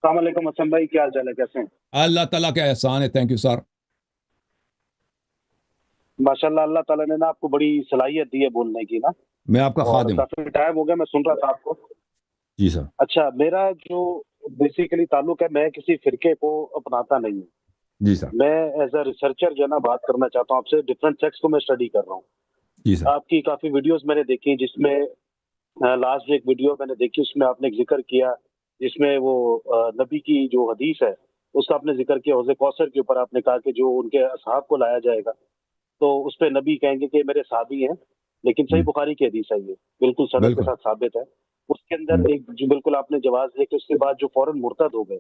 السلام علیکم اسلم بھائی، کیا حال چال ہے، کیسے ہیں؟ اللہ تعالیٰ کا احسان ہے. Thank you sir. ماشاء اللہ، اللہ تعالیٰ نے نا آپ کو بڑی صلاحیت دی ہے بولنے کی نا. میں آپ کا اور خادم ہوں. کافی ٹائم ہو گیا میں سن رہا تھا آپ کو. جی سر. اچھا، میرا جو بیسیکلی تعلق ہے، میں کسی فرقے کو اپناتا نہیں ہوں. جی سر. میں ایز اے ریسرچر جو ہے نا بات کرنا چاہتا ہوں آپ سے. ڈفرینٹ سیکس کو میں اسٹڈی کر رہا ہوں. جی سر. آپ کی کافی ویڈیوز میں نے دیکھی، جس میں لاسٹ ایک ویڈیو میں نے دیکھی، اس میں آپ نے ایک ذکر کیا جس میں وہ نبی کی جو حدیث ہے اس کا آپ نے ذکر کیا. حوض کوثر کے اوپر آپ نے کہا کہ جو ان کے اصحاب کو لایا جائے گا تو اس پہ نبی کہیں گے کہ میرے صحابی ہیں. لیکن صحیح بخاری کی حدیث ہے، یہ بالکل سند کے بالکل. ساتھ ثابت ہے. اس کے اندر ایک جو بالکل آپ نے جواز دیا کہ اس کے بعد جو فوراً مرتد ہو گئے،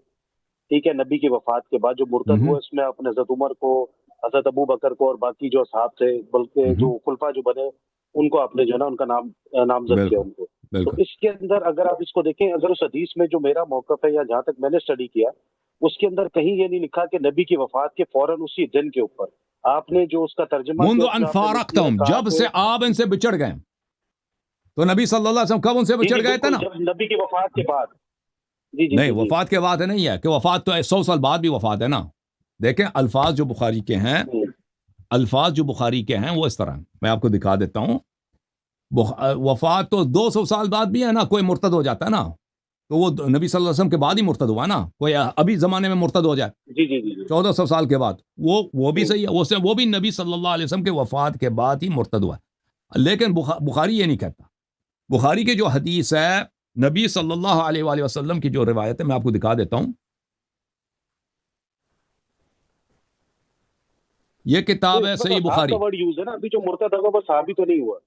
ٹھیک ہے، نبی کی وفات کے بعد جو مرتد ہوئے، اس میں آپ نے حضرت عمر کو، حضرت ابو بکر کو اور باقی جو اصحاب تھے، بلکہ جو خلفاء جو بنے ان کو آپ نے جو ہے نا ان کا نام نامزد کیا ان کو. تو بالکل. اس کے اندر اگر آپ اس کو دیکھیں، اگر اس حدیث میں جو میرا موقف ہے یا جہاں تک میں نے اسٹڈی کیا، اس کے اندر کہیں یہ نہیں لکھا کہ نبی کی وفات کے فوراً اسی دن کے اوپر آپ نے جو اس کا ترجمہ منذ کیا، اس ان میں آپ نے لکھ فارقتم، کہا جب کہ سے آپ ان سے بچڑ گئے. تو نبی صلی اللہ علیہ وسلم کب ان سے جی بچڑ جی گئے تھے بالکل، نا؟ جب نبی کی وفات کے بعد. جی جی نہیں، جی جی. وفات کے بعد نہیں ہے کہ وفات تو 100 سال بعد بھی وفات ہے نا. دیکھیں الفاظ جو بخاری کے ہیں، الفاظ جو بخاری کے ہیں وہ اس طرح ہیں. میں آپ کو دکھا دیتا ہوں. وفات تو 200 سال بعد بھی ہے نا. کوئی مرتد ہو جاتا ہے نا تو وہ نبی صلی اللہ علیہ وسلم کے بعد ہی مرتد ہوا نا. کوئی ابھی زمانے میں مرتد ہو جائے جی جی جی 1400 سال کے بعد، وہ بھی صحیح ہے. وہ بھی نبی صلی اللہ علیہ وسلم کے وفات کے بعد ہی مرتد ہوا. لیکن بخاری یہ نہیں کہتا. بخاری کی جو حدیث ہے، نبی صلی اللہ علیہ وآلہ وسلم کی جو روایت ہے، میں آپ کو دکھا دیتا ہوں. یہ کتاب ہے صحیح بخاری. کا ورڈ یوز ہے نا، ابھی جو مرتد ہوگا وہ صحابی تو نہیں ہوا.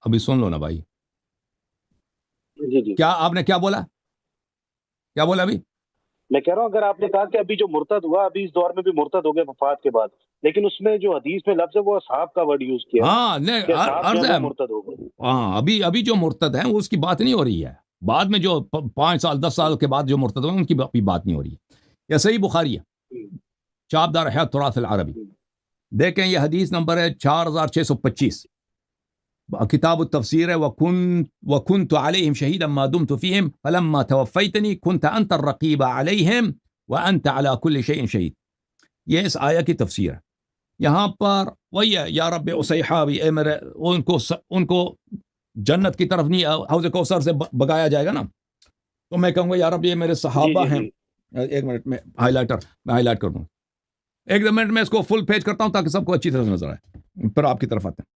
ابھی سن لو نا بھائی. جی جی. کیا آپ نے کیا بولا؟ کیا بولا ابھی؟ میں کہہ رہا ہوں اگر آپ نے کہا کہ ابھی جو مرتد ہوا، ابھی اس دور میں بھی مرتد ہو گئے وفات کے بعد، لیکن اس میں جو حدیث میں لفظ ہے وہ اصحاب کا ورڈ یوز کیا ہے ہاں نہیں، کہ اصحاب جو عرض ہے ہے. وہ مرتد ہو گئے. ہاں ابھی جو مرتد ہیں اس کی بات نہیں ہو رہی ہے. بعد میں جو 5 سال 10 سال کے بعد جو مرتد ہوئے ان کی بات نہیں ہو رہی ہے. یہ صحیح بخاری ہے، چاپ دار ہے تراث العربی. دیکھیں یہ حدیث نمبر ہے 4625، کتاب التفسیر ہے. وَكُنْتُ عَلَيْهِمْ شَهِيدًا مَا دُمْتُ فِيهِمْ فَلَمَّا تَوَفَّيْتَنِي كُنْتَ أَنْتَ الرَّقِيبَ عَلَيْهِمْ وَأَنْتَ عَلَى كُلِّ شَيْءٍ شَهِيدٌ. یہ اس آیہ کی تفسیر ہے. یہاں پر وہی ہے، یا رب اصحابی، اے میرے، ان کو جنت کی طرف نہیں حوض کوثر سے بگایا جائے گا نا، تو میں کہوں گا یا رب یہ میرے صحابہ ہیں. ایک منٹ میں ہائی لائٹ کر دوں. ایک منٹ میں اس کو فل پیج کرتا ہوں تاکہ سب کو اچھی طرح نظر آئے. پھر آپ کی طرف آتے ہیں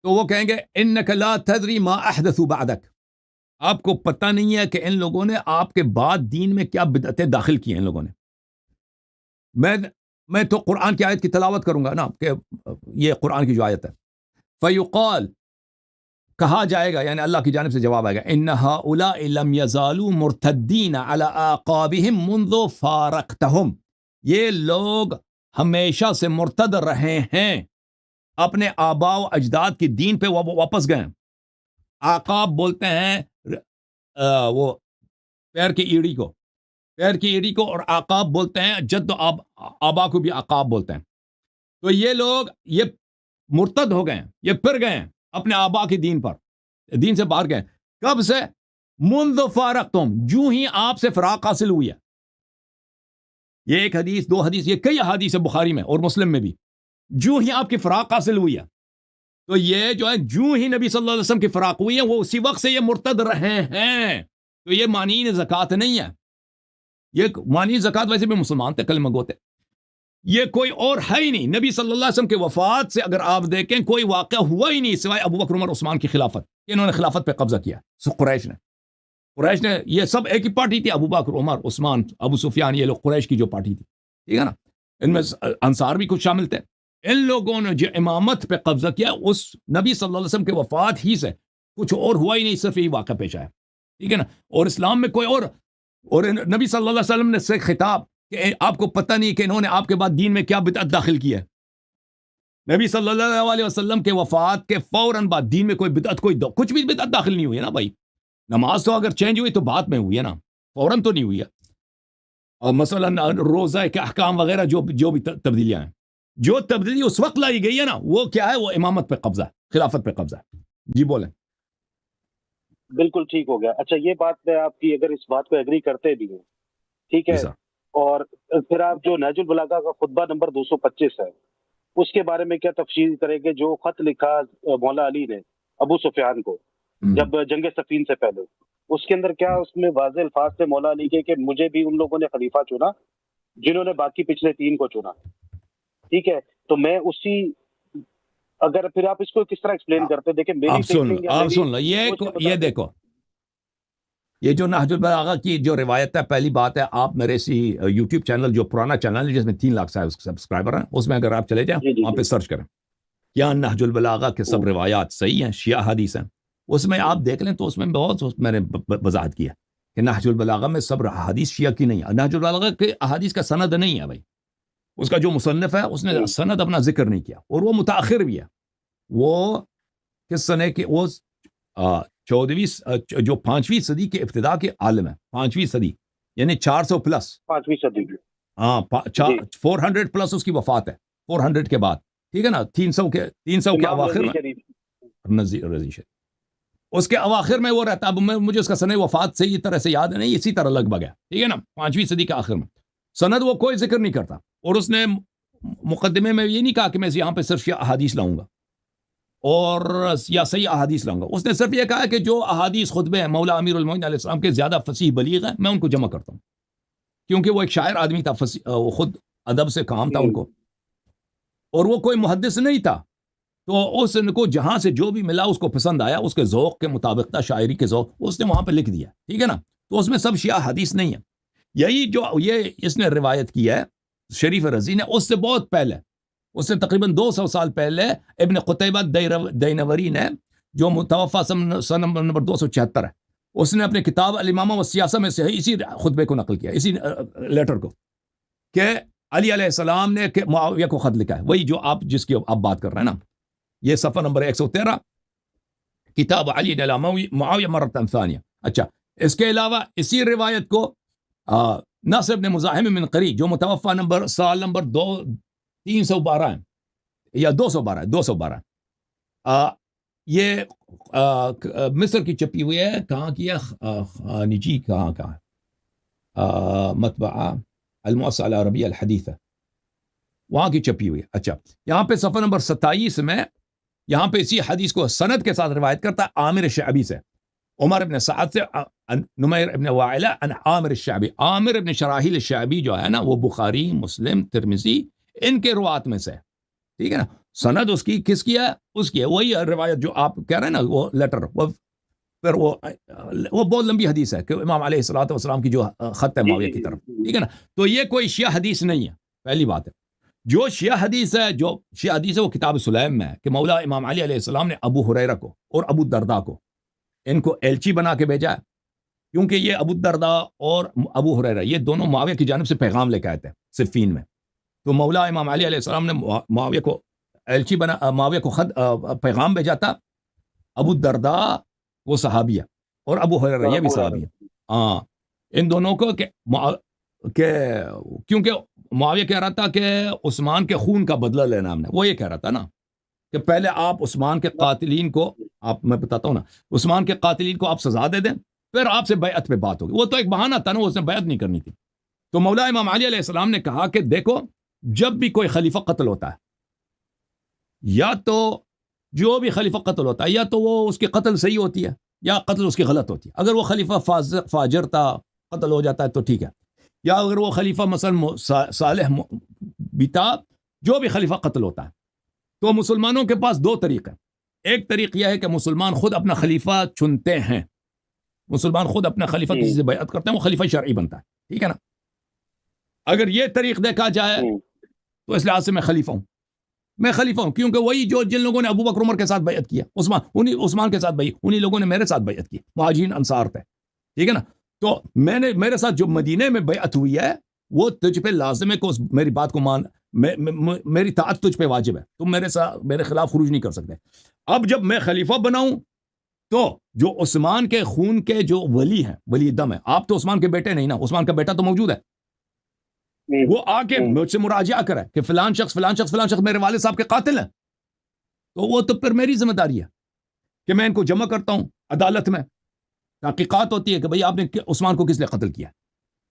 تو وہ کہیں گے انک لا تدری ما احدثوا بعدک. آپ کو پتہ نہیں ہے کہ ان لوگوں نے آپ کے بعد دین میں کیا بدعتیں داخل کی ہیں ان لوگوں نے. میں تو قرآن کی آیت کی تلاوت کروں گا نا، کہ یہ قرآن کی جو آیت ہے. فیقال، کہا جائے گا، یعنی اللہ کی جانب سے جواب آئے گا، ان ہؤلاء لم يزالوا مرتدین علی اعقابهم منذ فارقتهم. یہ لوگ ہمیشہ سے مرتد رہے ہیں، اپنے آباء و اجداد کی دین پہ وہ واپس گئے. عقاب بولتے ہیں وہ پیر کی ایڑی کو، اور عقاب بولتے ہیں جد و آبا کو بھی عقاب بولتے ہیں. تو یہ لوگ یہ مرتد ہو گئے، یہ پھر گئے اپنے آبا کی دین سے باہر گئے. کب سے؟ منذ فارقتم، جو ہی آپ سے فراق حاصل ہوئی ہے. یہ ایک حدیث، 2 حدیث، یہ کئی حدیث ہے بخاری میں اور مسلم میں بھی. جو ہی آپ کی فراق حاصل ہوئی ہے، تو یہ جو ہے جو ہی نبی صلی اللہ علیہ وسلم کی فراق ہوئی ہے، وہ اسی وقت سے یہ مرتد رہے ہیں. تو یہ مانین زکوٰۃ نہیں ہے. یہ مانین زکوٰۃ ویسے بھی مسلمان تھے، کلمہ گو تھے. یہ کوئی اور ہے ہی نہیں. نبی صلی اللہ علیہ وسلم کے وفات سے اگر آپ دیکھیں کوئی واقعہ ہوا ہی نہیں سوائے ابو بکر عمر عثمان کی خلافت. انہوں نے خلافت پہ قبضہ کیا. قریش نے یہ سب ایک ہی پارٹی تھی، ابو بکر عمر عثمان ابو سفیان، یہ لوگ قریش کی جو پارٹی تھی، ٹھیک ہے نا. ان میں انصار بھی کچھ شامل تھے. ان لوگوں نے جو امامت پہ قبضہ کیا، اس نبی صلی اللہ علیہ وسلم کے وفات ہی سے کچھ اور ہوا ہی نہیں، صرف یہی واقعہ پیش آیا، ٹھیک ہے نا. اور اسلام میں کوئی اور نبی صلی اللہ علیہ وسلم نے سے خطاب کہ آپ کو پتہ نہیں کہ انہوں نے آپ کے بعد دین میں کیا بدعت داخل کی ہے. نبی صلی اللہ علیہ وسلم کے وفات کے فوراً بعد دین میں کوئی بدعت، کچھ بھی بدعت داخل نہیں ہوئی ہے نا بھائی. نماز تو اگر چینج ہوئی تو بعد میں ہوئی ہے نا، فوراً تو نہیں ہوئی ہے. اور مثلا روزہ کے احکام وغیرہ جو بھی تبدیلیاں ہیں، جو تبدیلی اس وقت لائی گئی ہے نا، وہ کیا ہے؟ وہ امامت پہ قبضہ، خلافت پہ قبضہ. جی بولیں. بالکل ٹھیک ہو گیا. اچھا، یہ بات میں آپ کی اگر اس بات کو ایگری کرتے بھی ہیں ٹھیک ہے. جی سر. اور پھر آپ جو نہج البلاغہ کا خطبہ نمبر 225 ہے اس کے بارے میں کیا تفصیل کریں گے؟ جو خط لکھا مولا علی نے ابو سفیان کو جب جنگ صفین سے پہلے، اس کے اندر کیا اس میں واضح الفاظ تھے مولا علی کے کہ مجھے بھی ان لوگوں نے خلیفہ چنا جنہوں نے باقی پچھلے 3 کو چنا. ٹھیک ہے، تو میں اسی اگر پھر آپ اس کو کس طرح ایکسپلین کرتے؟ دیکھیں میری آپ سن thinking یا آپ میری سن لو یہ سوچ کے یہ مطابق- دیکھو، یہ جو نہج البلاغہ کی جو روایت ہے، پہلی بات ہے آپ میرے اسی یوٹیوب چینل جو پرانا چینل ہے جس میں 3 لاکھ سبسکرائبر ہیں، اس میں اگر آپ چلے جائیں جی جی وہاں پہ جی. سرچ کریں کیا نہج البلاغہ کے سب روایات صحیح ہیں، شیعہ حدیث ہیں، اس میں آپ دیکھ لیں تو اس میں بہت میں نے وضاحت کی ہے کہ نہج البلاغہ میں سب حدیث شیعہ کی نہیں ہے. نہج البلاغہ کے احادیث کا سند نہیں ہے بھائی، اس کا جو مصنف ہے اس نے سند اپنا ذکر نہیں کیا، اور وہ متاخر بھی ہے. وہ کس سنے کے؟ وہ 14ویں جو 5ویں صدی کے ابتدا کے عالم ہے، 5ویں صدی یعنی 400 پلس. 5ویں صدی کی. ہاں جی. 400 پلس اس کی وفات ہے، 400 کے بعد، ٹھیک ہے نا، 300 کے امام اواخر رضی میں شریف. رضی شریف اس کے اواخر میں وہ رہتا ہے. اب مجھے اس کا سند وفات سے یہ طرح سے یاد نہیں، اسی طرح لگ بھگ ہے، ٹھیک ہے نا، 5ویں صدی کے آخر میں. سند وہ کوئی ذکر نہیں کرتا، اور اس نے مقدمے میں یہ نہیں کہا کہ میں یہاں پہ صرف احادیث لاؤں گا اور یا صحیح احادیث لاؤں گا. اس نے صرف یہ کہا کہ جو احادیث خطبے ہیں مولا امیر المومنین علیہ السلام کے زیادہ فصیح بلیغ ہیں میں ان کو جمع کرتا ہوں، کیونکہ وہ ایک شاعر آدمی تھا، وہ خود ادب سے کام تھا ان کو، اور وہ کوئی محدث نہیں تھا. تو اس کو جہاں سے جو بھی ملا اس کو پسند آیا، اس کے ذوق کے مطابق تھا، شاعری کے ذوق، اس نے وہاں پہ لکھ دیا، ٹھیک ہے نا. تو اس میں سب شیعہ حدیث نہیں ہے. یہی جو یہ اس نے روایت کی ہے شریف رضی نے، اس سے بہت پہلے، اس سے تقریباً 200 سال پہلے ابن قتیبہ دینوری نے، جو متوفا سن نمبر 276 ہے، اس نے اپنے کتاب الامامہ والسیاسہ میں سے اسی خطبے کو نقل کیا، اسی لیٹر کو، کہ علی علیہ السلام نے کہ معاویہ کو خط لکھا ہے، وہی جو آپ جس کی آپ بات کر رہے ہیں نا، یہ صفحہ نمبر 113 کتاب علی علی معاویہ مرتن ثانیہ. اچھا، اس کے علاوہ اسی روایت کو نصر بن مزاحم من قری جو متوفا سال نمبر 312 ہے یا 212 یہ مصر کی چھپی ہوئی ہے. کہاں کی ہے؟ نجی کہاں کا مطبعہ المؤسسہ العربیہ الحدیثہ، وہاں کی چھپی ہوئی ہے. اچھا، یہاں پہ صفحہ نمبر 27 میں یہاں پہ اسی حدیث کو سند کے ساتھ روایت کرتا ہے عامر الشعبی سے، عمر ابن سعد سے، نمیر ابن وائلہ ان عامر الشعبی. عامر ابن شراحیل الشعبی جو ہے نا، وہ بخاری، مسلم، ترمذی ان کے روات میں سے، ٹھیک ہے نا. سند اس کی کس کی ہے؟ اس کی ہے. وہی روایت جو آپ کہہ رہے ہیں نا، وہ لیٹر، پھر وہ بہت لمبی حدیث ہے کہ امام علیہ الصلوۃ والسلام کی جو خط ہے معاویہ کی طرف، ٹھیک ہے نا. تو یہ کوئی شیعہ حدیث نہیں ہے، پہلی بات ہے. جو شیعہ حدیث ہے وہ کتاب سلیم میں ہے کہ مولا امام علی علیہ السلام نے ابو ہریرہ کو اور ابو الدرداء کو، ان کو ایلچی بنا کے بھیجا ہے، کیونکہ یہ ابو الدرداء اور ابو ہریرہ یہ دونوں معاویہ کی جانب سے پیغام لے کے آئے تھے صفین میں. تو مولا امام علی علیہ السلام نے معاویہ کو ایلچی بنا، معاویہ کو خط پیغام بھیجا تھا. ابو الدرداء وہ صحابی ہے اور ابو ہریرہ یہ بھی صحابی ہے. ہاں، ان دونوں کو کہ کیونکہ معاویہ کہہ رہا تھا کہ عثمان کے خون کا بدلہ لینا ہم نے، وہ یہ کہہ رہا تھا نا کہ پہلے آپ عثمان کے قاتلین کو، آپ میں بتاتا ہوں نا، عثمان کے قاتلین کو آپ سزا دے دیں، پھر آپ سے بیعت پہ بات ہوگی. وہ تو ایک بہانہ تھا نا، اس نے بیعت نہیں کرنی تھی. تو مولا امام علی علیہ السلام نے کہا کہ دیکھو، جب بھی کوئی خلیفہ قتل ہوتا ہے، یا تو جو بھی خلیفہ قتل ہوتا ہے، یا تو وہ اس کی قتل صحیح ہوتی ہے یا قتل اس کی غلط ہوتی ہے. اگر وہ خلیفہ فاجر تھا، قتل ہو جاتا ہے تو ٹھیک ہے، یا اگر وہ خلیفہ مثلا صالح بھی تھا، جو بھی خلیفہ قتل ہوتا ہے، تو مسلمانوں کے پاس 2 طریقے. ایک طریق یہ ہے کہ مسلمان خود اپنا خلیفہ چنتے ہیں، مسلمان خود اپنا خلیفہ کسی سے بیعت کرتے ہیں، وہ خلیفہ شرعی بنتا ہے، ٹھیک ہے نا. اگر یہ طریق دیکھا جائے تو اس لحاظ سے میں خلیفہ ہوں، کیونکہ وہی جو جن لوگوں نے ابو بکر عمر کے ساتھ بیعت کیا، عثمان کے ساتھ انہی لوگوں نے میرے ساتھ بیعت کی، مہاجرین انصار تھے، ٹھیک ہے نا. تو میرے ساتھ جو مدینے میں بیعت ہوئی ہے، وہ تجھ پہ لازم ہے کہ میری بات کو مان، میری طاعت تجھ پہ واجب ہے، تم میرے خلاف خروج نہیں کر سکتے. اب جب میں خلیفہ بناؤں تو جو عثمان کے خون کے جو ولی ہیں، ولی دم ہے، آپ تو عثمان کے بیٹے نہیں نا، عثمان کا بیٹا تو موجود ہے، وہ آ کے مجھ سے مراجعہ کرے کہ فلان شخص میرے والد صاحب کے قاتل ہیں، تو وہ تو پھر میری ذمہ داری ہے کہ میں ان کو جمع کرتا ہوں عدالت میں. تحقیقات ہوتی ہے کہ بھئی آپ نے عثمان کو کس لیے قتل کیا.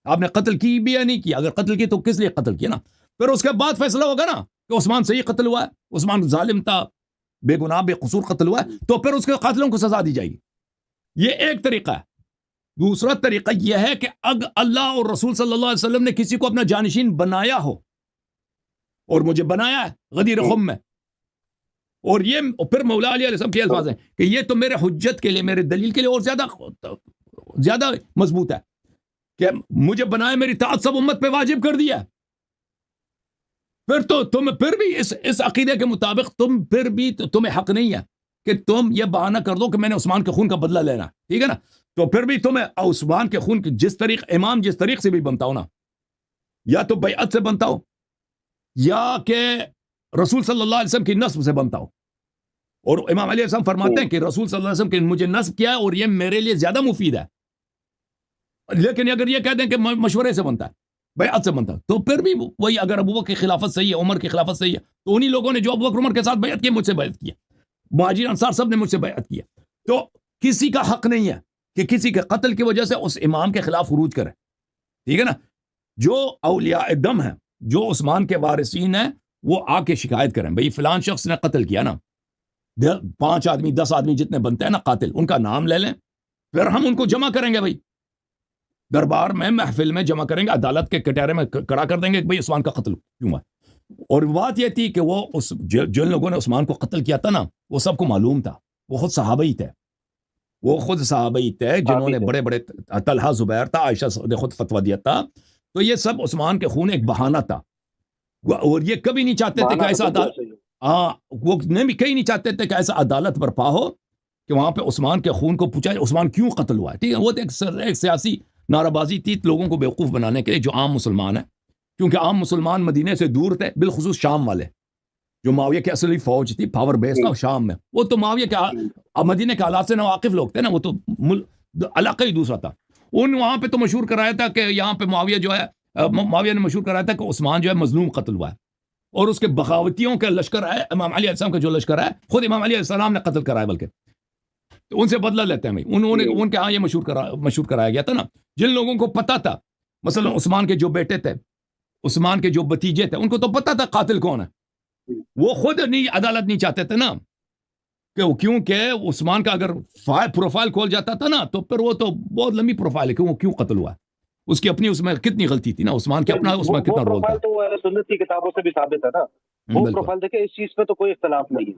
آپ نے قتل کی بھی یا نہیں کیا؟ اگر قتل کی تو کس لیے قتل کیا نا؟ پھر اس کے بعد فیصلہ ہوگا نا کہ عثمان صحیح قتل ہوا ہے، عثمان ظالم تھا، بے گناہ بے قصور قتل ہوا ہے، تو پھر اس کے قاتلوں کو سزا دی جائے گی۔ یہ ایک طریقہ ہے۔ دوسرا طریقہ یہ ہے کہ اگر اللہ اور رسول صلی اللہ علیہ وسلم نے کسی کو اپنا جانشین بنایا ہو، اور مجھے بنایا ہے غدیر خم میں، اور یہ پھر مولا علی علیہ السلام کے الفاظ ہیں کہ یہ تو میرے حجت کے لیے، میرے دلیل کے لیے اور زیادہ مضبوط ہے کہ مجھے بنایا، میری طاعت سب امت پہ واجب کر دیا۔ پھر تو تم پھر بھی اس عقیدے کے مطابق تمہیں حق نہیں ہے کہ تم یہ بہانہ کر دو کہ میں نے عثمان کے خون کا بدلہ لینا، ٹھیک ہے نا؟ تو پھر بھی تمہیں عثمان کے خون جس طریق سے بھی بنتا ہو نا، یا تو بیعت سے بنتا ہو یا کہ رسول صلی اللہ علیہ وسلم کی نصب سے بنتا ہو۔ اور امام علیہ السلام فرماتے ہیں کہ رسول صلی اللہ علیہ وسلم نے مجھے نصب کیا ہے اور یہ میرے لیے زیادہ مفید ہے، لیکن اگر یہ کہہ دیں کہ مشورے سے بنتا ہے، بیعت سے بنتا ہے، تو پھر بھی وہی، اگر ابوبکر کی خلافت صحیح ہے، عمر کی خلافت صحیح ہے، تو انہی لوگوں نے جو ابوبکر عمر کے ساتھ بیعت کی، مجھ سے بیعت کیا، مہاجرین انصار سب نے مجھ سے بیعت کیا۔ تو کسی کا حق نہیں ہے کہ کسی کے قتل کی وجہ سے اس امام کے خلاف خروج کرے، ٹھیک ہے نا؟ جو اولیاء دم ہیں، جو عثمان کے وارثین ہیں، وہ آ کے شکایت کریں، بھئی فلان شخص نے قتل کیا نا، 5 آدمی 10 آدمی جتنے بنتے ہیں نا قاتل، ان کا نام لے لیں، پھر ہم ان کو جمع کریں گے، بھئی دربار میں، محفل میں جمع کریں گے، عدالت کے کٹہرے میں کھڑا کر دیں گے کہ بھئی عثمان کا قتل کیوں ہے۔ اور بات یہ تھی کہ وہ جن لوگوں نے عثمان کو قتل کیا تھا نا، وہ سب کو معلوم تھا، وہ خود صحابہ ہی تھے، جنہوں نے بڑے بڑے، طلحہ زبیر تھا، عائشہ نے خود فتویٰ دیا تھا، تو یہ سب عثمان کے خون ایک بہانہ تھا، اور یہ کبھی نہیں چاہتے تھے کہ ایسا وہ کہیں نہیں چاہتے تھے کہ ایسا عدالت برپا ہو کہ وہاں پہ عثمان کے خون کو پوچھا عثمان کیوں قتل ہوا ہے، ٹھیک ہے؟ وہ ایک سیاسی نعرہ بازی تھی لوگوں کو بیوقوف بنانے کے لیے، جو عام مسلمان ہیں، کیونکہ عام مسلمان مدینے سے دور تھے، بالخصوص شام والے، جو معاویہ کی اصلی فوج تھی، پاور بیس تھا شام میں، وہ تو معاویہ کے مدینے کے حالات سے نہ واقف لوگ تھے نا، وہ تو علاقہ ہی دوسرا تھا۔ وہاں پہ تو مشہور کرایا تھا کہ یہاں پہ معاویہ نے مشہور کرایا تھا کہ عثمان جو ہے مظلوم قتل ہوا ہے، اور اس کے بغاوتیوں کا لشکر ہے، امام علی علیہ السلام کا جو لشکر ہے، خود امام علی علیہ السلام نے قتل کرایا، بلکہ تو ان سے بدلہ لیتے ہیں بھائی، ان کے ہاں یہ مشہور کرایا گیا تھا نا۔ جن لوگوں کو پتا تھا، مثلا عثمان کے جو بیٹے تھے، عثمان کے جو بتیجے تھے، ان کو تو پتا تھا قاتل کون ہے، وہ خود عدالت نہیں چاہتے تھے نا، کیونکہ عثمان کا اگر پروفائل کھول جاتا تھا نا، تو پھر وہ تو بہت لمبی پروفائل ہے کہ وہ کیوں قتل ہوا ہے، اس کی اپنی اس میں کتنی غلطی تھی نا، عثمان کی اپنا اس میں کتنا رول تھا۔ تو سنت کی کتابوں سے بھی ثابت ہے نا، وہ پروفائل دیکھیں، اس چیز پہ تو کوئی اختلاف نہیں ہے۔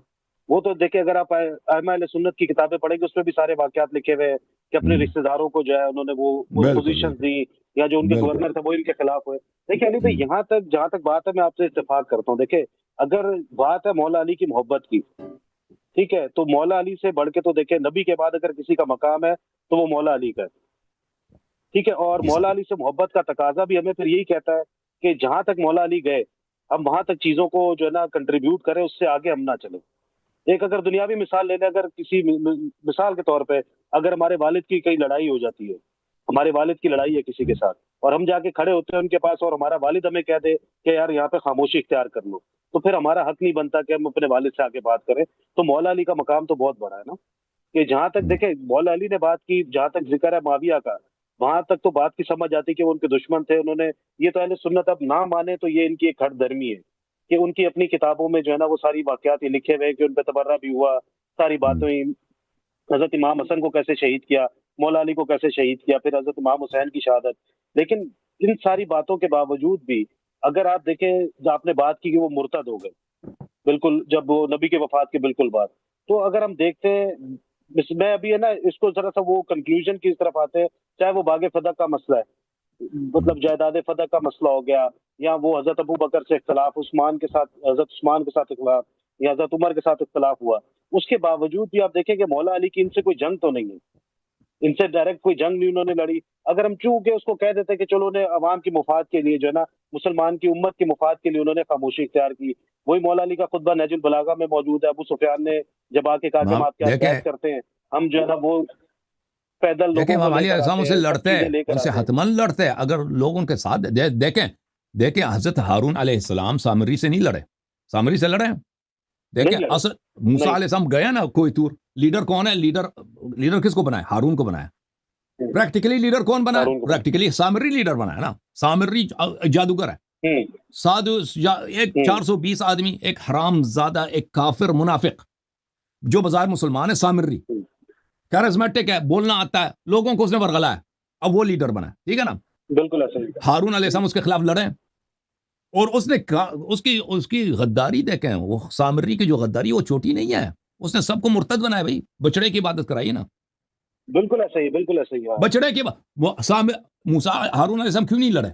وہ تو دیکھیں، اگر آپ ائمہ اہل سنت کی کتابیں پڑھیں گے، اس میں بھی سارے واقعات لکھے ہوئے کہ اپنے رشتہ داروں کو جو ہے انہوں نے وہ پوزیشن دی، یا جو ان کے گورنر تھے وہ ان کے خلاف ہوئے۔ دیکھیں علی بھائی، یہاں تک جہاں تک بات ہے، میں آپ سے اتفاق کرتا ہوں۔ دیکھیں، اگر بات ہے مولا علی کی محبت کی، ٹھیک ہے، تو مولا علی سے بڑھ کے تو دیکھیں، نبی کے بعد اگر کسی کا مقام ہے تو وہ مولا علی کا ہے، ٹھیک ہے۔ اور مولا علی سے محبت کا تقاضا بھی ہمیں پھر یہی کہتا ہے کہ جہاں تک مولا علی گئے، ہم وہاں تک چیزوں کو جو ہے نا کنٹریبیوٹ کریں، اس سے آگے ہم نہ چلیں۔ ایک اگر دنیاوی مثال لے لیں، اگر کسی مثال کے طور پہ اگر ہمارے والد کی کئی لڑائی ہو جاتی ہے، ہمارے والد کی لڑائی ہے کسی کے ساتھ، اور ہم جا کے کھڑے ہوتے ہیں ان کے پاس، اور ہمارا والد ہمیں کہہ دے کہ یار یہاں پہ خاموشی اختیار کر لو، تو پھر ہمارا حق نہیں بنتا کہ ہم اپنے والد سے آگے بات کریں۔ تو مولا علی کا مقام تو بہت بڑا ہے نا، کہ جہاں تک دیکھیں مولا علی نے بات کی، جہاں تک ذکر ہے معاویہ کا، وہاں تک تو بات کی سمجھ آتی کہ وہ ان کے دشمن تھے، انہوں نے یہ تو اہل سنت اب نہ مانے تو یہ ان کی ایک ہٹ درمی ہے کہ ان کی اپنی کتابوں میں جو ہے نا وہ ساری واقعات لکھے ہوئے کہ ان پہ تبرہ بھی ہوا، ساری باتیں، حضرت امام حسن کو کیسے شہید کیا، مولا علی کو کیسے شہید کیا، پھر حضرت امام حسین کی شہادت۔ لیکن ان ساری باتوں کے باوجود بھی اگر آپ دیکھیں، جو آپ نے بات کی کہ وہ مرتد ہو گئے بالکل جب وہ نبی کے وفات کے بالکل بعد، تو اگر ہم دیکھتے ہیں، میں ابھی ہے نا اس کو ذرا سا وہ کنکلوژن کی طرف آتے ہیں، چاہے وہ باغ فدق کا مسئلہ ہے، مطلب جائیداد فدق کا مسئلہ ہو گیا، یا وہ حضرت ابو بکر سے اختلاف، حضرت عثمان کے ساتھ اختلاف، یا حضرت عمر کے ساتھ اختلاف ہوا، اس کے باوجود بھی آپ دیکھیں کہ مولا علی کی ان سے کوئی جنگ تو نہیں ہے، ان سے ڈائریکٹ کوئی جنگ نہیں انہوں نے لڑی۔ اگر ہم چونکہ اس کو کہہ دیتے کہ چلو انہیں عوام کی مفاد کے لیے جو ہے نا، مسلمان کی امت کی مفاد کے لیے انہوں نے خاموشی اختیار کی، وہی مولا علی کا خطبہ نہج البلاغہ میں موجود ہے، ابو سفیان نے جب آ کے کہا کہ ہم آپ کے ساتھ بیعت کرتے ہیں، ہم جو ہے نا وہ پیدل دیکھیں امام علی علیہ السلام سے لڑتے ہیں، ان سے حتماً لڑتے ہیں، اگر لوگ ان کے ساتھ دیکھیں حضرت ہارون علیہ السلام سامری سے نہیں لڑے، سامری سے لڑے، دیکھیں اصل موسیٰ علیہ السلام گیا نا کوئی طور، لیڈر کون ہے؟ لیڈر کس کو بنایا؟ ہارون کو بنایا، پریکٹیکلی لیڈر کون بنا ہے؟ ہارون کو پریکٹیکلی سامری لیڈر بنا ہے نا. سامری جادوگر ہے. سادو ایک 420 آدمی، ایک حرام زادہ، ایک کافر منافق جو بظاہر مسلمان ہے، سامری کیرزمیٹک ہے، بولنا آتا ہے، لوگوں کو اس نے ورغلا ہے، اب وہ لیڈر بنا ہے. ٹھیک ہے نا. بالکل ایسا ہی. ہارون علیہ السلام اس کے خلاف لڑے اور اس نے اس کی غداری دیکھیں. وہ سامری کی جو غداری وہ چھوٹی نہیں ہے. اس نے سب کو مرتد بنایا. بھائی بچڑے کی عبادت کرائی نا. بالکل ایسا ہی، بالکل ایسا ہی. بچڑے کی موسیٰ ہارون علیہ السلام کیوں نہیں لڑے؟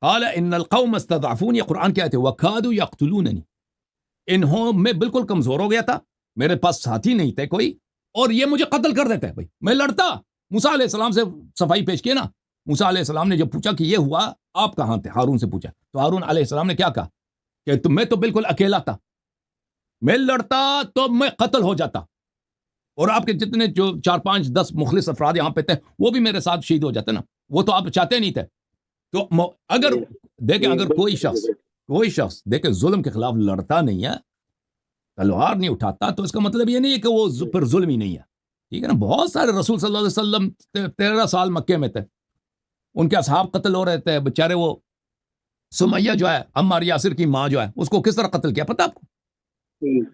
قال ان القوم استضعفونی، قرآن کی آیت ہے، وکادوا یقتلوننی، میں بالکل کمزور ہو گیا تھا، میرے پاس ساتھی نہیں تھے کوئی، اور یہ مجھے قتل کر دیتے. بھائی میں لڑتا. موسیٰ علیہ السلام سے صفائی پیش کی نا. موسیٰ علیہ السلام نے جب پوچھا کہ یہ ہوا آپ کہاں تھے، ہارون سے پوچھا، تو ہارون علیہ السلام نے کیا کہا کہ میں تو بالکل اکیلا تھا، میں لڑتا تو میں قتل ہو جاتا، اور آپ کے جتنے جو 4 5 10 مخلص افراد یہاں پہ تھے وہ بھی میرے ساتھ شہید ہو جاتے نا. وہ تو آپ چاہتے نہیں تھے. تو اگر دیکھیں، اگر کوئی شخص دیکھیں ظلم کے خلاف لڑتا نہیں ہے، تلوار نہیں اٹھاتا، تو اس کا مطلب یہ نہیں ہے کہ وہ پر ظلم ہی نہیں ہے. ٹھیک ہے نا. بہت سارے رسول صلی اللہ علیہ وسلم 13 سال مکے میں تھے، ان کے اصحاب قتل ہو رہے تھے. بیچارے وہ سمیہ جو ہے، عمار یاسر کی ماں جو ہے، اس کو کس طرح قتل کیا پتہ آپ کو؟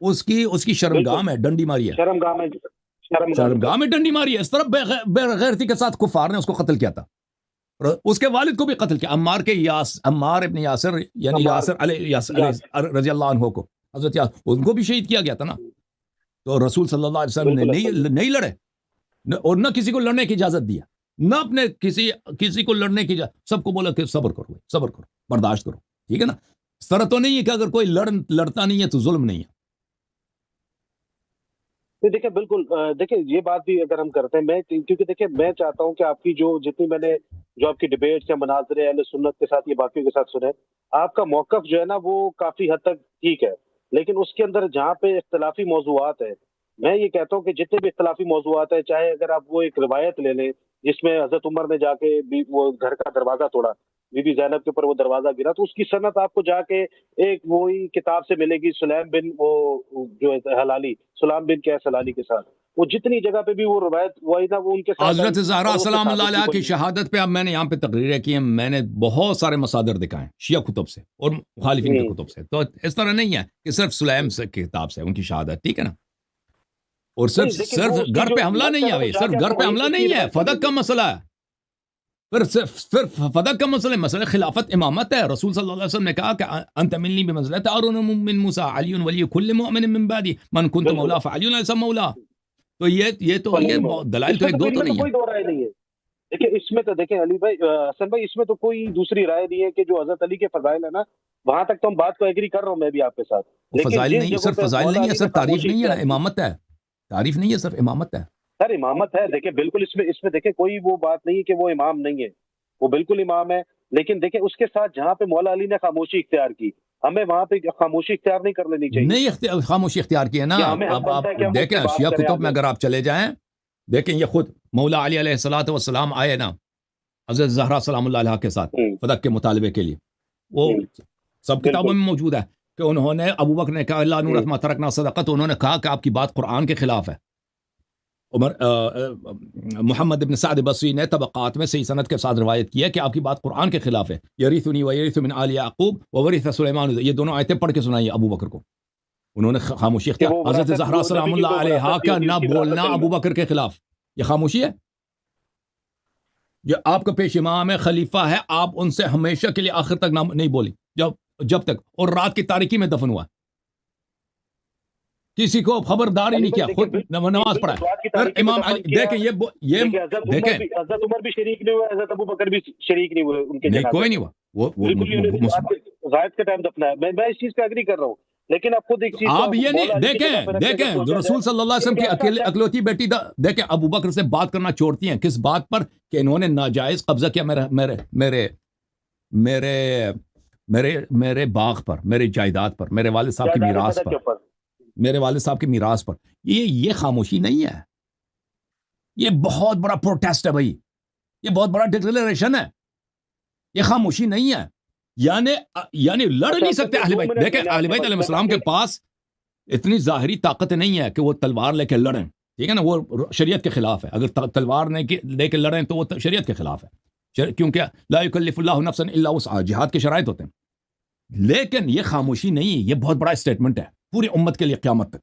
اس کی شرمگاہ میں ڈنڈی ماری ہے. شرمگاہ میں ڈنڈی ماری ہے. اس طرح بے غیرتی کے ساتھ کفار نے اس کو قتل کیا تھا. اس کے والد کو بھی قتل کیا. عمار ابن یاسر، یعنی یاسر علیہ رضی اللہ عنہ کو، حضرت یاسر، ان کو بھی شہید کیا گیا تھا نا. تو رسول صلی اللہ علیہ وسلم نے نہیں لڑے، اور نہ کسی کو لڑنے کی اجازت دیا، نہ اپنے کسی کو لڑنے کی اجازت. سب کو بولا کہ صبر کرو، برداشت کرو. ٹھیک ہے نا. اس طرح تو نہیں ہے کہ اگر کوئی لڑتا نہیں ہے تو ظلم نہیں ہے. دیکھیں بالکل، دیکھیں یہ بات بھی اگر ہم کرتے ہیں، میں کیونکہ دیکھیں میں چاہتا ہوں کہ آپ کی جو آپ کی ڈیبیٹس یا مناظرے اہل سنت کے ساتھ، یہ باقیوں کے ساتھ سنیں، آپ کا موقف جو ہے نا وہ کافی حد تک ٹھیک ہے، لیکن اس کے اندر جہاں پہ اختلافی موضوعات ہیں، میں یہ کہتا ہوں کہ جتنے بھی اختلافی موضوعات ہیں، چاہے اگر آپ وہ ایک روایت لے لیں جس میں حضرت عمر نے جا کے وہ گھر کا دروازہ توڑا، بی بی زینب کے اوپر وہ دروازہ گرا، تو اس کی سند آپ کو جا کے ایک وہی کتاب سے ملے گی، سلیم بن وہ جو حلالی، سلام بن کیس حلالی کے ساتھ. وہ جتنی جگہ پہ بھی وہ روایت وہی نا، وہ ان کے ساتھ حضرت زہرا سلام اللہ علیہ کی شہادت پہ اب میں نے یہاں پہ تقریریں کی ہیں، میں نے بہت سارے مصادر دکھائے شیعہ کتب سے اور مخالفین کے کتب سے. تو اس طرح نہیں ہے کہ صرف سلیم سے کتاب سے ان کی شہادت. ٹھیک ہے نا. اور صرف گھر پہ حملہ نہیں ہے بھائی، صرف گھر پہ حملہ نہیں ہے، فدق کا مسئلہ ہے. پھر فدق کا مسئلہ خلافت امامت ہے. رسول صلی اللہ علیہ وسلم نے کہا کہ انت منی بمنزلۃ ہارون من موسیٰ علی ولی کل مؤمن من بعدی من کنت مولا فعلی علیہ مولا. تو یہ دلائل تو ایک دو تو نہیں ہے. کوئی دو رائے نہیں ہے. دیکھیں اس میں تو دیکھیں علی بھائی، حسن بھائی، اس میں تو کوئی دوسری رائے نہیں ہے کہ جو حضرت علی کے فضائل ہے نا، وہاں تک تو ہم بات کو ایگری کر رہا ہوں میں بھی آپ کے ساتھ. فضائل نہیں ہے، صرف فضائل نہیں ہے، صرف تعریف نہیں ہے، امامت ہے. تعریف نہیں ہے، صرف امامت ہے. سر امامت ہے. دیکھیں بالکل اس میں دیکھیں کوئی وہ بات نہیں ہے کہ وہ امام نہیں ہے، وہ بالکل امام ہے. لیکن دیکھیں اس کے ساتھ جہاں پہ مولا علی نے خاموشی اختیار کی، ہمیں وہاں پہ خاموشی اختیار نہیں کر لینی چاہیے. نہیں خاموشی اختیار کی ہے نا. اب آپ دیکھیں شیعہ کتب میں اگر آپ چلے جائیں، دیکھیں یہ خود مولا علی علیہ الصلوۃ والسلام آئے نا حضرت زہرا سلام اللہ علیہ کے ساتھ فدق کے مطالبے کے لیے. وہ سب کتابوں میں موجود ہے کہ انہوں نے، ابو بکر نے کہا لا نورث ما ترکنا صدقہ، تو انہوں نے کہا کہ آپ کی بات قرآن کے خلاف ہے. محمد ابن سعد بصری نے طبقات میں صحیح سند کے ساتھ روایت کی ہے کہ آپ کی بات قرآن کے خلاف ہے. یریثنی ویرث من آل یعقوب وورث سلیمان، یہ دونوں آیتیں پڑھ کے سنائی ابو بکر کو. انہوں نے خاموشی اختیار. حضرت زہرا سلام اللہ علیہ کا نہ بولنا ابو بکر کے خلاف، یہ خاموشی ہے. یہ آپ کا پیش امام ہے، خلیفہ ہے، آپ ان سے ہمیشہ کے لیے آخر تک نہیں بولی جب تک، اور رات کی تاریکی میں دفن ہوا، کسی کو خبردار ہی نہیں کیا، خود نماز پڑھا. پھر امام علی دیکھیں یہ دیکھیں حضرت عمر بھی شریک نہیں ہوئے، حضرت ابو بکر بھی شریک نہیں ہوئے، ان کے نہیں کوئی نہیں ہوا. وہ غائب کے ٹائم دفنا ہے. میں اس چیز پہ ایگری کر رہا ہوں، لیکن اب خود ایک چیز آپ یہ نہیں دیکھیں جو رسول صلی اللہ علیہ وسلم کی اکلوتی بیٹی دیکھیں ابو بکر سے بات کرنا چھوڑتی ہیں کس بات پر کہ انہوں نے ناجائز قبضہ کیا میرے باغ پر، میرے جائیداد پر، میرے والد صاحب کی میراث پر، میرے والد صاحب کی میراث پر. یہ خاموشی نہیں ہے، یہ بہت بڑا پروٹیسٹ ہے بھائی، یہ بہت بڑا ڈکلیریشن ہے، یہ خاموشی نہیں ہے. یعنی لڑ نہیں سکتے اہل بیت. دیکھیں اہل بیت علیہ السلام کے پاس اتنی ظاہری طاقت نہیں ہے کہ وہ تلوار لے کے لڑیں. ٹھیک ہے نا، وہ شریعت کے خلاف ہے. اگر تلوار لے کے لڑیں تو وہ شریعت کے خلاف ہے، کیونکہ لا یکلف اللہ نفسا الا وسعها، جہاد کے شرائط ہوتے ہیں. لیکن یہ خاموشی نہیں، یہ بہت بڑا اسٹیٹمنٹ ہے پوری امت کے لیے قیامت تک.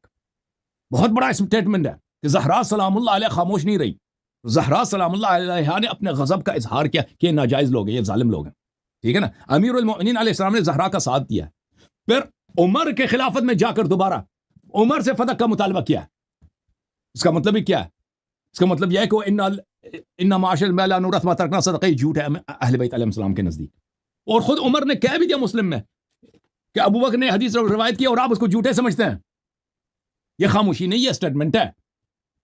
بہت بڑا اسٹیٹمنٹ ہے کہ زہرا سلام اللہ علیہ خاموش نہیں رہی. زہرا سلام اللہ علیہ نے اپنے غضب کا اظہار کیا کہ یہ ناجائز لوگ ہیں، یہ ظالم لوگ ہیں. ٹھیک ہے نا. امیر المؤمنین علیہ السلام نے زہرا کا ساتھ دیا. پھر عمر کے خلافت میں جا کر دوبارہ عمر سے فتح کا مطالبہ کیا. اس کا مطلب ہی کیا ہے؟ اس کا مطلب یہ ہے کہ ان معاشر ما لا نورث ما ترکنا صدقہ، جھوٹ ہے اہل بیت علیہ السلام کے نزدیک. اور خود عمر نے کہہ بھی دیا مسلم میں کہ ابو بکر نے حدیث روایت کیا اور آپ اس کو جھوٹے سمجھتے ہیں. یہ خاموشی نہیں، یہ اسٹیٹمنٹ ہے.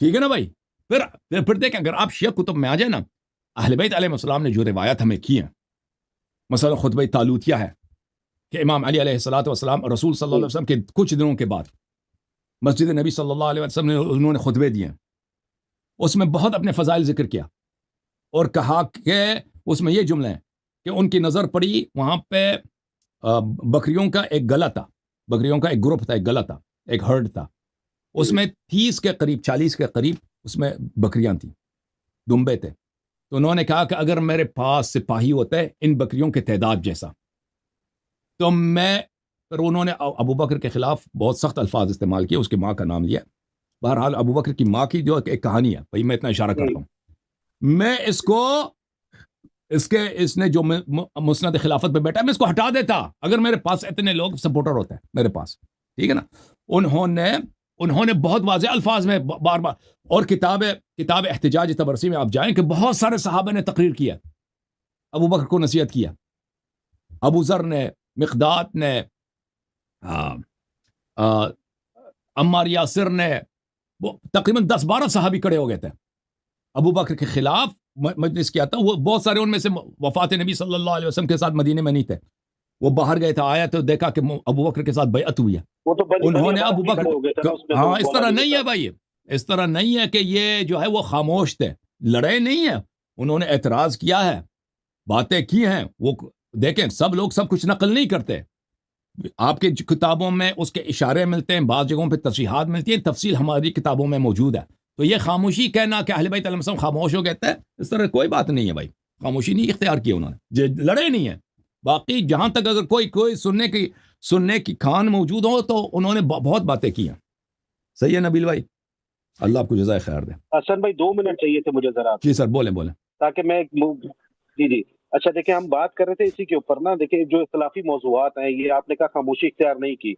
ٹھیک ہے نا بھائی. پھر دیکھیں، اگر آپ شیعہ کتب میں آ جائیں نا، اہل بیت علیہ السلام نے جو روایت ہمیں کی ہیں، مثلا خطبہ طالوتیہ ہے کہ امام علی علیہ الصلوۃ والسلام رسول صلی اللہ علیہ وسلم کے کچھ دنوں کے بعد مسجد نبی صلی اللہ علیہ وسلم نے انہوں نے خطبے دیے. اس میں بہت اپنے فضائل ذکر کیا اور کہا کہ اس میں یہ جملے ہیں کہ ان کی نظر پڑی وہاں پہ بکریوں کا ایک گلا تھا، بکریوں کا ایک گروپ تھا، ایک گلا تھا، ایک ہرڈ تھا. اس میں 30 کے قریب 40 کے قریب اس میں بکریاں تھیں، دمبے تھے. تو انہوں نے کہا کہ اگر میرے پاس سپاہی ہوتا ہے ان بکریوں کے تعداد جیسا تو میں، پھر انہوں نے ابو بکر کے خلاف بہت سخت الفاظ استعمال کیے، اس کی ماں کا نام لیا. بہرحال ابو بکر کی ماں کی جو ایک کہانی ہے، بھائی میں اتنا اشارہ کرتا ہوں، میں اس نے جو مسند خلافت پہ بیٹھا میں اس کو ہٹا دیتا اگر میرے پاس اتنے لوگ سپورٹر ہوتے ہیں میرے پاس. ٹھیک ہے نا. انہوں نے بہت واضح الفاظ میں بار بار، اور کتاب احتجاج تبرسی میں آپ جائیں کہ بہت سارے صحابہ نے تقریر کیا، ابو بکر کو نصیحت کیا. ابو ذر نے، مقداد نے، عمار یاسر نے، تقریباً 10-12 صحابی کھڑے ہو گئے تھے ابو بکر کے خلاف مجلس کیا تھا. وہ بہت سارے ان میں سے وفات نبی صلی اللہ علیہ وسلم کے ساتھ مدینے میں نہیں تھے، وہ باہر گئے تھے. آیا تو دیکھا کہ ابو بکر کے ساتھ بیعت ہوئی ہے. انہوں نے ابو بکر، ہاں اس طرح نہیں ہے بھائی، اس طرح نہیں ہے کہ یہ جو ہے وہ خاموش تھے، لڑے نہیں ہیں. انہوں نے اعتراض کیا ہے، باتیں کی ہیں. وہ دیکھیں سب لوگ سب کچھ نقل نہیں کرتے. آپ کے کتابوں میں اس کے اشارے ملتے ہیں، بعض جگہوں پہ تصریحات ملتی ہیں، تفصیل ہماری کتابوں میں موجود ہے. تو یہ خاموشی کہنا کہ اہل بیت علیہ السلام خاموش ہو گئے تھے، اس طرح کوئی بات نہیں ہے بھائی. خاموشی نہیں اختیار کی انہوں نے، لڑے نہیں ہیں. باقی جہاں تک اگر کوئی سننے کی کھان موجود ہو تو انہوں نے بہت باتیں کی ہیں. صحیح ہے نبیل بھائی، اللہ آپ کو جزائے خیر دے. حسن بھائی 2 منٹ چاہیے تھے مجھے ذرا. جی سر بولیں تاکہ میں جی اچھا دیکھیں، ہم بات کر رہے تھے اسی کے اوپر نا. دیکھیں جو اختلافی موضوعات ہیں، یہ آپ نے کہا خاموشی اختیار نہیں کی،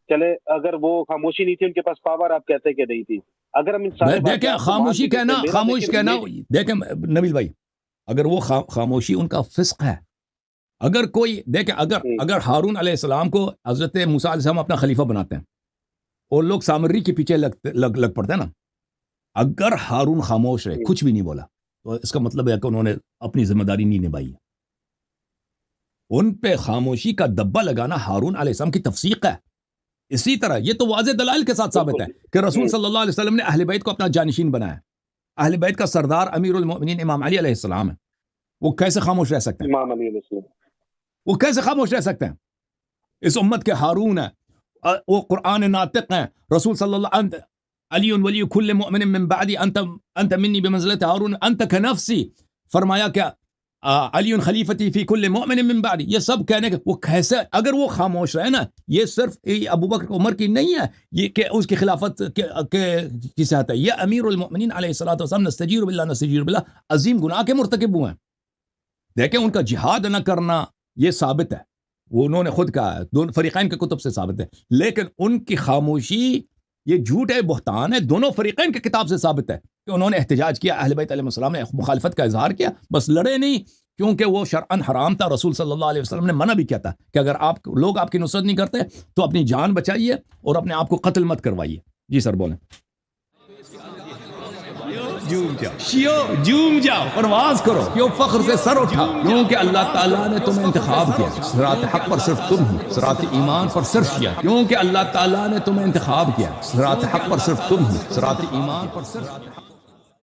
چلے اگر وہ خاموشی نہیں تھی ان کے پاس پاور، آپ کہتے کہ نہیں تھی. اگر ہم دیکھیں خاموشی کہنا دیکھیں نبیل بھائی، اگر وہ خاموشی ان کا فسق ہے. اگر کوئی دیکھیں، اگر ہارون علیہ السلام کو حضرت موسیٰ علیہ السلام اپنا خلیفہ بناتے ہیں اور لوگ سامری کے پیچھے لگ پڑتے ہیں نا، اگر ہارون خاموش رہے، کچھ بھی نہیں بولا، تو اس کا مطلب ہے کہ انہوں نے اپنی ذمہ داری نہیں نبھائی. ان پہ خاموشی کا دبا لگانا ہارون علیہ السلام کی تفسیق ہے. اسی طرح یہ تو واضح دلائل کے ساتھ ثابت ہے کہ رسول صلی اللہ علیہ وسلم نے اہل بیت کو اپنا جانشین بنایا. اہل بیت کا سردار امیر المؤمنین امام علی علیہ السلام ہے. وہ کیسے خاموش رہ سکتے ہیں؟ امام علی علیہ السلام وہ کیسے خاموش رہ سکتے ہیں؟ اس امت کے ہارون ہیں، وہ قرآن ناطق ہیں. رسول صلی اللہ علیہ علی ولی کل مؤمن من بعدی انت منی بمنزلت ہارون انت کنفسی. فرمایا کہ علی خلیفتی فی کل مؤمن من بعدی. یہ سب کہنے کے وہ کیسے، اگر وہ خاموش رہے نا، یہ صرف ابو بکر عمر کی نہیں ہے یہ کہ اس کی خلافت کی صحت ہے. یہ امیر المؤمنین علیہ الصلوۃ والسلام نستجیر باللہ عظیم گناہ کے مرتکب ہوئے ہیں. دیکھیں ان کا جہاد نہ کرنا یہ ثابت ہے، وہ انہوں نے خود کہا ہے، دونوں فریقین کے کتب سے ثابت ہے. لیکن ان کی خاموشی یہ جھوٹ ہے، بہتان ہے. دونوں فریقین کے کتاب سے ثابت ہے کہ انہوں نے احتجاج کیا، اہل بیت علیہ السلام نے مخالفت کا اظہار کیا، بس لڑے نہیں، کیونکہ وہ شرعاً حرام تھا. رسول صلی اللہ علیہ وسلم نے منع بھی کیا تھا کہ اگر لوگ آپ کی نصرت نہیں کرتے تو اپنی جان بچائیے اور اپنے آپ کو قتل مت کروائیے. جی سر بولیں. جوم جاؤ پرواز کرو، کیوں فخر سے سر اٹھا، کیونکہ اللہ تعالیٰ نے تمہیں انتخاب کیا. صراط حق پر صرف تم ہو، صراط ایمان پر صرف کیا، کیونکہ اللہ تعالیٰ نے تمہیں انتخاب کیا. صراط حق پر صرف تم ہو، صراط ایمان پر صرف